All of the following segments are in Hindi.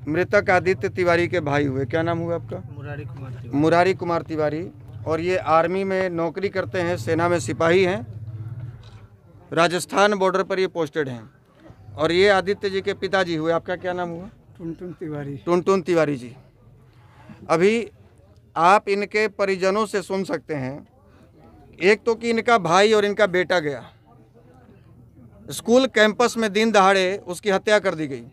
मृतक आदित्य तिवारी के भाई हुए। क्या नाम हुआ आपका? मुरारी कुमार तिवारी। और ये आर्मी में नौकरी करते हैं, सेना में सिपाही हैं, राजस्थान बॉर्डर पर ये पोस्टेड हैं। और ये आदित्य जी के पिताजी हुए। आपका क्या नाम हुआ? टुनटुन तिवारी। टुनटुन तिवारी जी। अभी आप इनके परिजनों से सुन सकते हैं, एक तो कि इनका भाई और इनका बेटा गया, स्कूल कैंपस में दिन दहाड़े उसकी हत्या कर दी गई।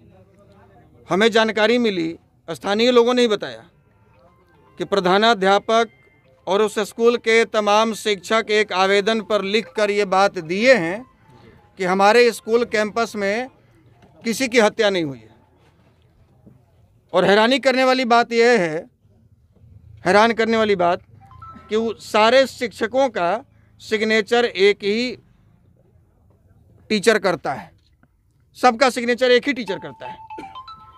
हमें जानकारी मिली, स्थानीय लोगों ने ही बताया कि प्रधानाध्यापक और उस स्कूल के तमाम शिक्षक एक आवेदन पर लिखकर ये बात दिए हैं कि हमारे स्कूल कैंपस में किसी की हत्या नहीं हुई है। और हैरान करने वाली बात कि वो सारे शिक्षकों का सिग्नेचर एक ही टीचर करता है, सबका सिग्नेचर एक ही टीचर करता है।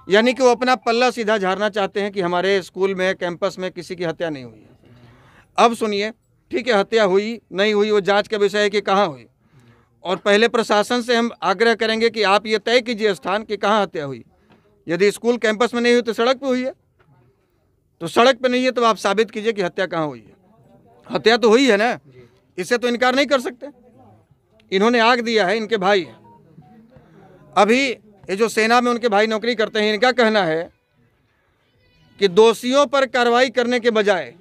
यानी कि वो अपना पल्ला सीधा झाड़ना चाहते हैं कि हमारे स्कूल में, कैंपस में किसी की हत्या नहीं हुई है। अब सुनिए, ठीक है, हत्या हुई नहीं हुई वो जांच का विषय है कि कहाँ हुई। और पहले प्रशासन से हम आग्रह करेंगे कि आप ये तय कीजिए स्थान कि कहाँ हत्या हुई। यदि स्कूल कैंपस में नहीं हुई तो सड़क पे हुई है, तो सड़क पे नहीं है तो आप साबित कीजिए कि हत्या कहाँ हुई है। हत्या तो हुई है ना, इससे तो इनकार नहीं कर सकते। इन्होंने आग दिया है, इनके भाई हैं। अभी ये जो सेना में उनके भाई नौकरी करते हैं, इनका कहना है कि दोषियों पर कार्रवाई करने के बजाय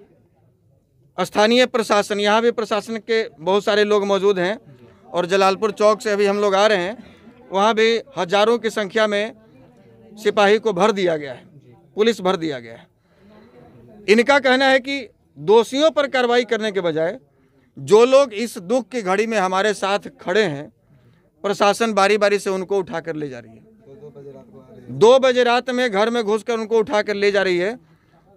स्थानीय प्रशासन, यहाँ भी प्रशासन के बहुत सारे लोग मौजूद हैं, और जलालपुर चौक से अभी हम लोग आ रहे हैं, वहाँ भी हजारों की संख्या में सिपाही को भर दिया गया है, पुलिस भर दिया गया है। इनका कहना है कि दोषियों पर कार्रवाई करने के बजाय जो लोग इस दुख की घड़ी में हमारे साथ खड़े हैं, प्रशासन बारी बारी से उनको उठाकर ले जा रही है। 2 बजे रात में घर में घुसकर उनको उठाकर ले जा रही है।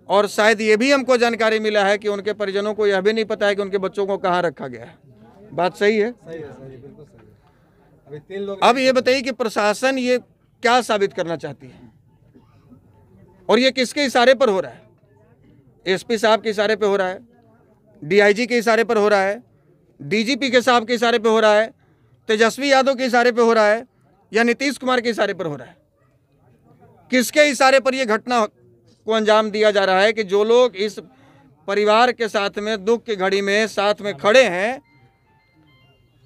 और शायद ये भी हमको जानकारी मिला है कि उनके परिजनों को यह भी नहीं पता है कि उनके बच्चों को कहाँ रखा गया है। बात सही है? सही है, बिल्कुल सही है। अभी 3 लोग। अब ये बताइए कि प्रशासन ये क्या साबित करना चाहती है, और ये किसके इशारे पर हो रहा है? एसपी साहब के इशारे पे हो रहा है, डीआईजी के इशारे पर हो रहा है, डीजीपी के साहब के इशारे पे हो रहा है, तेजस्वी यादव के इशारे पे हो रहा है, या नीतीश कुमार के इशारे पर हो रहा है? किसके इशारे पर यह घटना को अंजाम दिया जा रहा है कि जो लोग इस परिवार के साथ में दुख की घड़ी में साथ में खड़े हैं,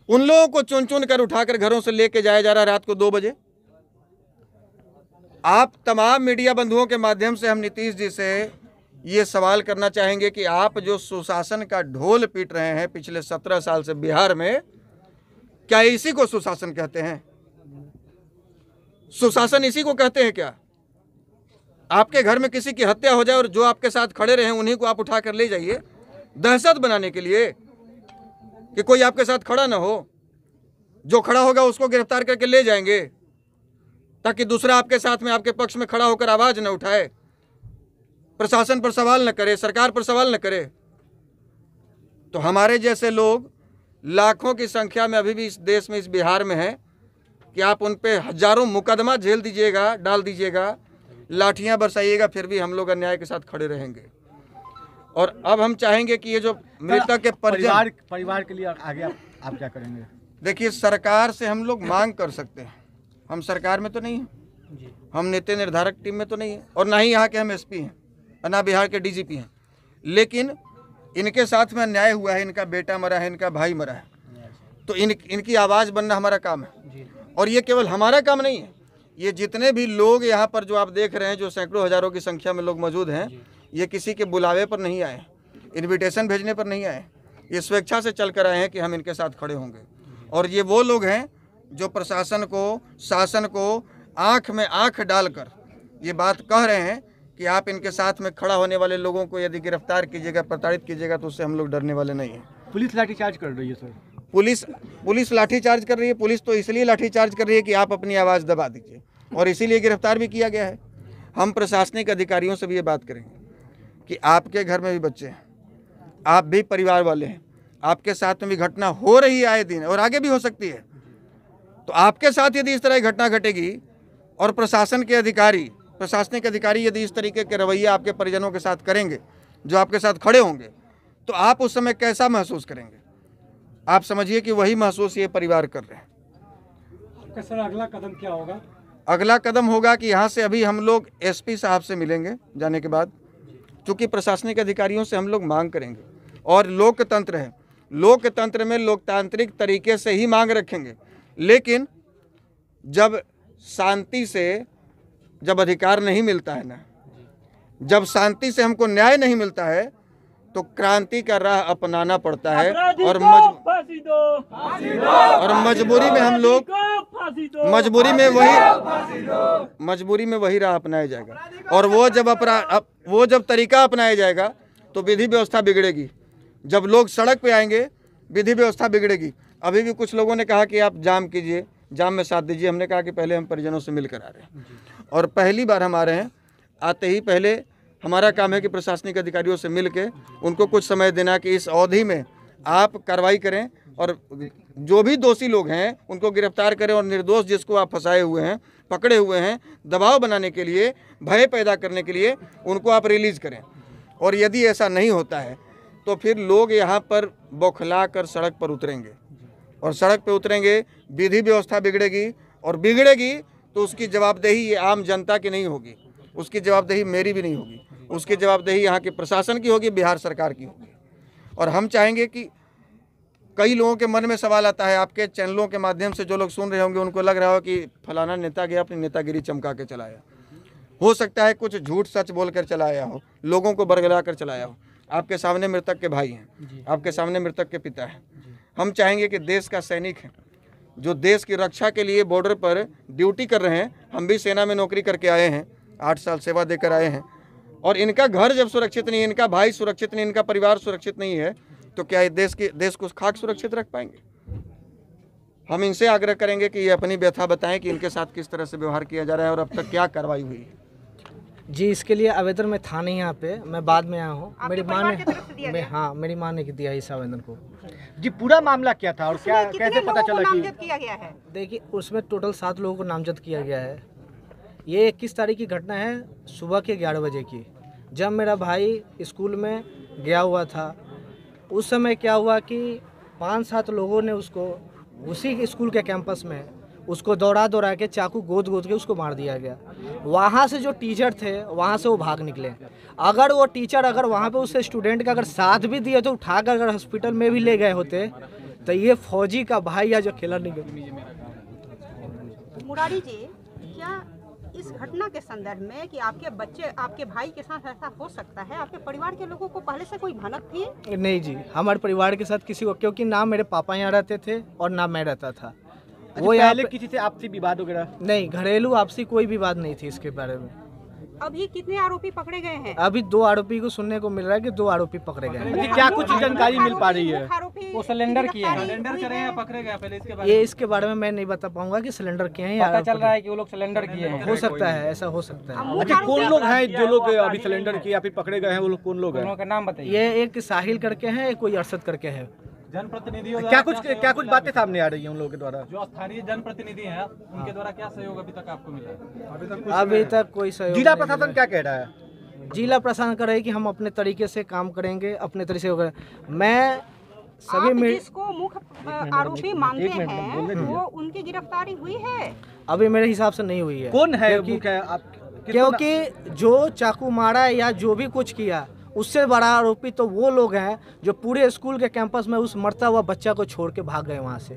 उन लोगों को चुन चुन कर उठाकर घरों से लेके जाया जा रहा है रात को 2 बजे? आप तमाम मीडिया बंधुओं के माध्यम से हम नीतीश जी से ये सवाल करना चाहेंगे कि आप जो सुशासन का ढोल पीट रहे हैं पिछले 17 साल से बिहार में, क्या इसी को सुशासन कहते हैं? सुशासन इसी को कहते हैं क्या? आपके घर में किसी की हत्या हो जाए और जो आपके साथ खड़े रहे उन्हीं को आप उठा कर ले जाइए, दहशत बनाने के लिए कि कोई आपके साथ खड़ा ना हो। जो खड़ा होगा उसको गिरफ्तार करके ले जाएंगे ताकि दूसरा आपके साथ में, आपके पक्ष में खड़ा होकर आवाज न उठाए, प्रशासन पर सवाल न करे, सरकार पर सवाल न करे। तो हमारे जैसे लोग लाखों की संख्या में अभी भी इस देश में, इस बिहार में हैं कि आप उन पे हजारों मुकदमा झेल दीजिएगा, डाल दीजिएगा, लाठियां बरसाइएगा, फिर भी हम लोग अन्याय के साथ खड़े रहेंगे। और अब हम चाहेंगे कि ये जो मृतक के परिवार के लिए आगे आप क्या करेंगे? देखिए, सरकार से हम लोग मांग कर सकते हैं। हम सरकार में तो नहीं हैं, हम नीति निर्धारक टीम में तो नहीं है, और ना ही यहाँ के हम एसपी हैं, ना बिहार के डीजीपी हैं। लेकिन इनके साथ में अन्याय हुआ है, इनका बेटा मरा है, इनका भाई मरा है, तो इनकी आवाज़ बनना हमारा काम है। और ये केवल हमारा काम नहीं है, ये जितने भी लोग यहाँ पर जो आप देख रहे हैं, जो सैकड़ों हजारों की संख्या में लोग मौजूद हैं, ये किसी के बुलावे पर नहीं आए, इनविटेशन भेजने पर नहीं आए, ये स्वेच्छा से चल कर आए हैं कि हम इनके साथ खड़े होंगे। और ये वो लोग हैं जो प्रशासन को, शासन को आंख में आंख डालकर ये बात कह रहे हैं कि आप इनके साथ में खड़ा होने वाले लोगों को यदि गिरफ्तार कीजिएगा, प्रताड़ित कीजिएगा, तो उससे हम लोग डरने वाले नहीं हैं। पुलिस लाठीचार्ज कर रही है सर। पुलिस लाठीचार्ज कर रही है। पुलिस तो इसलिए लाठीचार्ज कर रही है कि आप अपनी आवाज़ दबा दीजिए, और इसीलिए गिरफ्तार भी किया गया है। हम प्रशासनिक अधिकारियों से भी ये बात करेंगे कि आपके घर में भी बच्चे हैं, आप भी परिवार वाले हैं, आपके साथ में भी घटना हो रही है आए दिन, और आगे भी हो सकती है। तो आपके साथ यदि इस तरह की घटना घटेगी और प्रशासनिक अधिकारी यदि इस तरीके के रवैया आपके परिजनों के साथ करेंगे, जो आपके साथ खड़े होंगे, तो आप उस समय कैसा महसूस करेंगे? आप समझिए कि वही महसूस ये परिवार कर रहे हैं। सर, अगला कदम क्या होगा? अगला कदम होगा कि यहाँ से अभी हम लोग एसपी साहब से मिलेंगे जाने के बाद, चूँकि प्रशासनिक अधिकारियों से हम लोग मांग करेंगे और लोकतंत्र है, लोकतंत्र में लोकतांत्रिक तरीके से ही मांग रखेंगे। लेकिन जब शांति से जब अधिकार नहीं मिलता है ना, जब शांति से हमको न्याय नहीं मिलता है तो क्रांति का राह अपनाना पड़ता है और मजबूरी में हम लोग मजबूरी में वही राह अपनाया जाएगा। और वो जब तरीका अपनाया जाएगा तो विधि व्यवस्था बिगड़ेगी। जब लोग सड़क पे आएंगे विधि व्यवस्था बिगड़ेगी। अभी भी कुछ लोगों ने कहा कि आप जाम कीजिए, जाम में साथ दीजिए। हमने कहा कि पहले हम परिजनों से मिलकर आ रहे हैं और पहली बार हम आ रहे हैं। आते ही पहले हमारा काम है कि प्रशासनिक अधिकारियों से मिल के उनको कुछ समय देना कि इस अवधि में आप कार्रवाई करें और जो भी दोषी लोग हैं उनको गिरफ्तार करें और निर्दोष जिसको आप फंसाए हुए हैं, पकड़े हुए हैं, दबाव बनाने के लिए, भय पैदा करने के लिए उनको आप रिलीज़ करें। और यदि ऐसा नहीं होता है तो फिर लोग यहाँ पर बौखला कर सड़क पर उतरेंगे और सड़क पर उतरेंगे, विधि व्यवस्था बिगड़ेगी और बिगड़ेगी तो उसकी जवाबदेही ये आम जनता की नहीं होगी, उसकी जवाबदेही मेरी भी नहीं होगी, उसकी जवाबदेही यहाँ के प्रशासन की होगी, बिहार सरकार की होगी। और हम चाहेंगे कि कई लोगों के मन में सवाल आता है, आपके चैनलों के माध्यम से जो लोग सुन रहे होंगे उनको लग रहा हो कि फलाना नेता गया अपनी नेतागिरी चमका के चलाया। हो सकता है कुछ झूठ सच बोल कर चलाया हो, लोगों को बरगला कर चलाया हो। आपके सामने मृतक के भाई हैं, आपके सामने मृतक के पिता हैं। हम चाहेंगे कि देश का सैनिक है जो देश की रक्षा के लिए बॉर्डर पर ड्यूटी कर रहे हैं। हम भी सेना में नौकरी करके आए हैं, 8 साल सेवा देकर आए हैं और इनका घर जब सुरक्षित नहीं है, इनका भाई सुरक्षित नहीं, इनका परिवार सुरक्षित नहीं है तो क्या देश को खाक सुरक्षित रख पाएंगे? हम इनसे आग्रह करेंगे कि ये अपनी व्यथा बताएं कि इनके साथ किस तरह से व्यवहार किया जा रहा है और अब तक क्या कार्रवाई हुई है। जी, इसके लिए आवेदन में था नहीं यहाँ पे, मैं बाद में आया हूँ। मेरी माँ मेरी माँ ने दिया इस आवेदन को। जी, पूरा मामला क्या था और क्या कैसे पता चला कि किया गया है? देखिए, उसमें टोटल 7 लोगों को नामजद किया गया है। ये 21 तारीख की घटना है, सुबह के 11 बजे की, जब मेरा भाई स्कूल में गया हुआ था। उस समय क्या हुआ कि 5-7 लोगों ने उसको उसी स्कूल के कैंपस में उसको दौड़ा के चाकू गोद के उसको मार दिया गया। वहाँ से जो टीचर थे वहाँ से वो भाग निकले। अगर वो टीचर वहाँ पे उस स्टूडेंट का अगर साथ भी दिए तो उठाकर अगर हॉस्पिटल में भी ले गए होते तो ये फौजी का भाई या जो खेला नहीं गया। मुरारी जी, क्या इस घटना के संदर्भ में कि आपके बच्चे, आपके भाई के साथ ऐसा हो सकता है, आपके परिवार के लोगों को पहले से कोई भनक थी? नहीं जी, हमारे परिवार के साथ किसी को, क्योंकि ना मेरे पापा यहाँ रहते थे और ना मैं रहता था। वो पहले किसी से आपसी विवाद वगैरह? नहीं, घरेलू आपसी कोई भी बात नहीं थी इसके बारे में। अभी कितने आरोपी पकड़े गए हैं? अभी 2 आरोपी को सुनने को मिल रहा है कि 2 आरोपी पकड़े गए हैं। क्या कुछ जानकारी मिल पा रही है? वो सिलेंडर किए हैं, सिलेंडर करे हैं, पकड़े गए पहले इसके बाद? ये इसके बारे में मैं नहीं बता पाऊंगा कि सिलेंडर किए हैं या पता चल रहा है कि वो लोग सिलेंडर किए हैं। हो सकता है, ऐसा हो सकता है। अच्छा, कौन लोग हैं जो लोग अभी सिलेंडर किए या फिर पकड़े गए हैं? वो लोग कौन लोग हैं? उनका नाम बताइए। ये एक साहिल करके हैं, एक कोई अरशद करके है। जनप्रतिनिधि क्या कुछ बातें सामने आ रही हैं उन लोगों के द्वारा? जो स्थानीय जनप्रतिनिधि हैं उनके द्वारा क्या सहयोग अभी तक आपको मिला? अभी तक कोई सहयोग जिला नहीं प्रशासन मिला। क्या कह रहा है? जिला प्रशासन कह रहा है कि हम अपने तरीके से काम करेंगे, अपने तरीके से। मैं सभी आप में जिसको मुख्य आरोपी मानते हैं वो उनकी गिरफ्तारी हुई है? अभी मेरे हिसाब से नहीं हुई है। कौन है क्योंकि- मुख्य? क्योंकि जो चाकू मारा या जो भी कुछ किया उससे बड़ा आरोपी तो वो लोग हैं जो पूरे स्कूल के कैंपस में उस मरता हुआ बच्चा को छोड़ के भाग गए वहाँ से।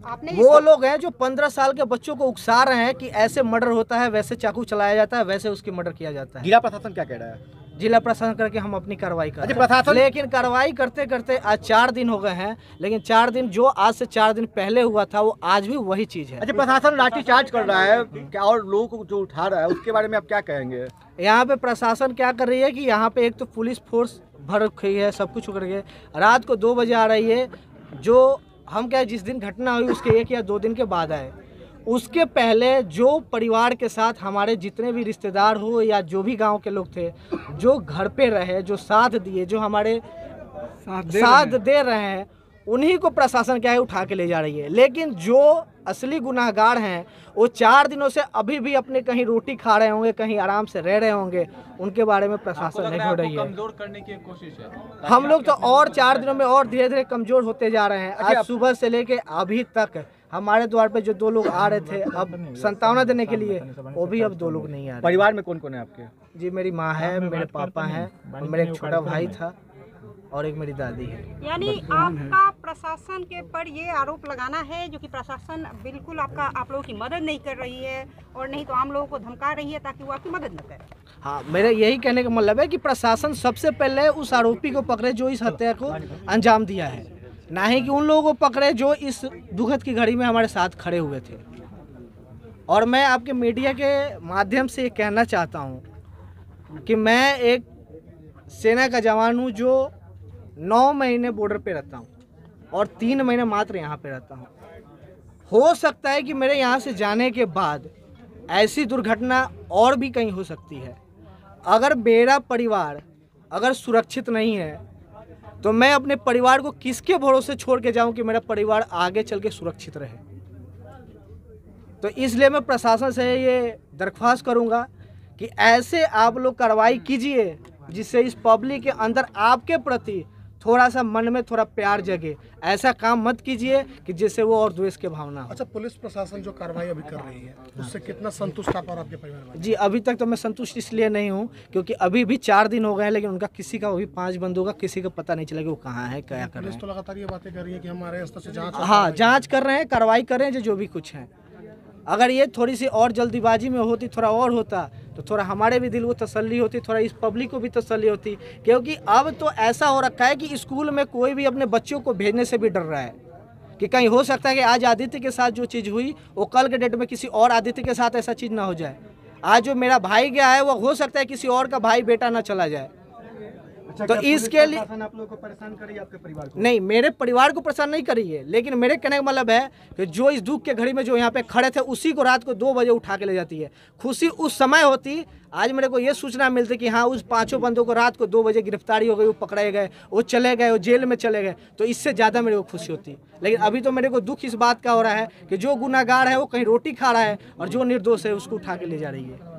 आपने वो लोग हैं जो 15 साल के बच्चों को उकसा रहे हैं कि ऐसे मर्डर होता है, वैसे चाकू चलाया जाता है, वैसे उसकी मर्डर किया जाता है। जिला प्रशासन क्या कह रहा है? जिला प्रशासन करके हम अपनी कार्रवाई कर अच्छा, रहे हैं। प्रशासन- लेकिन कार्रवाई करते करते आज 4 दिन हो गए हैं, लेकिन 4 दिन जो आज से 4 दिन पहले हुआ था वो आज भी वही चीज़ है। अच्छा, प्रशासन लाठीचार्ज कर रहा है क्या और लोगों को जो उठा रहा है उसके बारे में आप क्या कहेंगे? यहाँ पे प्रशासन क्या कर रही है कि यहाँ पे एक तो पुलिस फोर्स भर रखी है, सब कुछ कर है। रात को 2 बजे आ रही है, जो हम क्या जिस दिन घटना हुई उसके 1 या 2 दिन के बाद आए। उसके पहले जो परिवार के साथ हमारे जितने भी रिश्तेदार हो या जो भी गांव के लोग थे, जो घर पे रहे, जो साथ दिए, जो हमारे साथ दे रहे हैं, उन्हीं को प्रशासन क्या है उठा के ले जा रही है। लेकिन जो असली गुनाहगार हैं वो 4 दिनों से अभी भी अपने कहीं रोटी खा रहे होंगे, कहीं आराम से रह रहे होंगे, उनके बारे में प्रशासन नहीं हो रही है। कमजोर करने की कोशिश है। हम लोग तो और 4 दिनों में और धीरे धीरे कमजोर होते जा रहे हैं। आज सुबह से लेके अभी तक हमारे द्वार पे जो 2 लोग आ रहे थे अब संतावना देने के लिए, वो भी अब 2 लोग नहीं आ रहे। परिवार में कौन कौन है आपके? जी मेरी माँ है, मेरे पापा हैं और मेरा एक छोटा भाई था और एक मेरी दादी है। यानी आपका प्रशासन के पर ये आरोप लगाना है जो कि प्रशासन बिल्कुल आप लोगों की मदद नहीं कर रही है और नहीं तो आम लोगों को धमका रही है ताकि वो आपकी मदद न करे। हाँ, मेरा यही कहने का मतलब है कि प्रशासन सबसे पहले उस आरोपी को पकड़े जो इस हत्या को अंजाम दिया है, ना ही कि उन लोगों को पकड़े जो इस दुखद की घड़ी में हमारे साथ खड़े हुए थे। और मैं आपके मीडिया के माध्यम से ये कहना चाहता हूँ कि मैं एक सेना का जवान हूँ जो 9 महीने बॉर्डर पे रहता हूँ और 3 महीने मात्र यहाँ पे रहता हूँ। हो सकता है कि मेरे यहाँ से जाने के बाद ऐसी दुर्घटना और भी कहीं हो सकती है। अगर मेरा परिवार अगर सुरक्षित नहीं है तो मैं अपने परिवार को किसके भरोसे छोड़ के जाऊं कि मेरा परिवार आगे चल के सुरक्षित रहे। तो इसलिए मैं प्रशासन से ये दरख्वास्त करूंगा कि ऐसे आप लोग कार्रवाई कीजिए जिससे इस पब्लिक के अंदर आपके प्रति थोड़ा सा मन में थोड़ा प्यार जगे। ऐसा काम मत कीजिए कि जिससे वो और द्वेष के भावना हो। अच्छा, पुलिस प्रशासन जो कार्रवाई अभी कर रही है उससे कितना संतुष्ट आप और आपके परिवार वाले? जी अभी तक तो मैं संतुष्ट इसलिए नहीं हूँ क्योंकि अभी भी 4 दिन हो गए हैं, लेकिन उनका किसी का अभी 5 बंदों का किसी का पता नहीं चला कि वो कहाँ है, क्या कर रहे पुलिस हैं। तो लगातार ये बातें कर रही है कि हमारे स्तर से जांच हाँ, जांच कर रहे हैं, कार्रवाई कर रहे हैं जो भी कुछ है। अगर ये थोड़ी सी और जल्दीबाजी में होती, थोड़ा और होता तो थोड़ा हमारे भी दिल को तसल्ली होती, थोड़ा इस पब्लिक को भी तसल्ली होती। क्योंकि अब तो ऐसा हो रखा है कि स्कूल में कोई भी अपने बच्चों को भेजने से भी डर रहा है कि कहीं हो सकता है कि आज आदित्य के साथ जो चीज़ हुई वो कल के डेट में किसी और आदित्य के साथ ऐसा चीज़ ना हो जाए। आज जो मेरा भाई गया है वो हो सकता है किसी और का भाई बेटा ना चला जाए। तो इसके लिए आप लोगों को परेशान करिए, आपके परिवार को? नहीं, मेरे परिवार को परेशान नहीं करी है, लेकिन मेरे कहने का मतलब है कि जो इस दुख के घड़ी में जो यहाँ पे खड़े थे उसी को रात को 2 बजे उठा के ले जाती है। खुशी उस समय होती, आज मेरे को ये सूचना मिलती कि हाँ उस 5 बंदों को रात को 2 बजे गिरफ्तारी हो गई, वो पकड़े गए, वो चले गए, वो जेल में चले गए, तो इससे ज़्यादा मेरे को खुशी होती। लेकिन अभी तो मेरे को दुख इस बात का हो रहा है कि जो गुनाहगार है वो कहीं रोटी खा रहा है और जो निर्दोष है उसको उठा के ले जा रही है।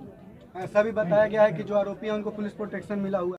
ऐसा भी बताया गया है कि जो आरोपी हैं उनको पुलिस प्रोटेक्शन मिला हुआ है।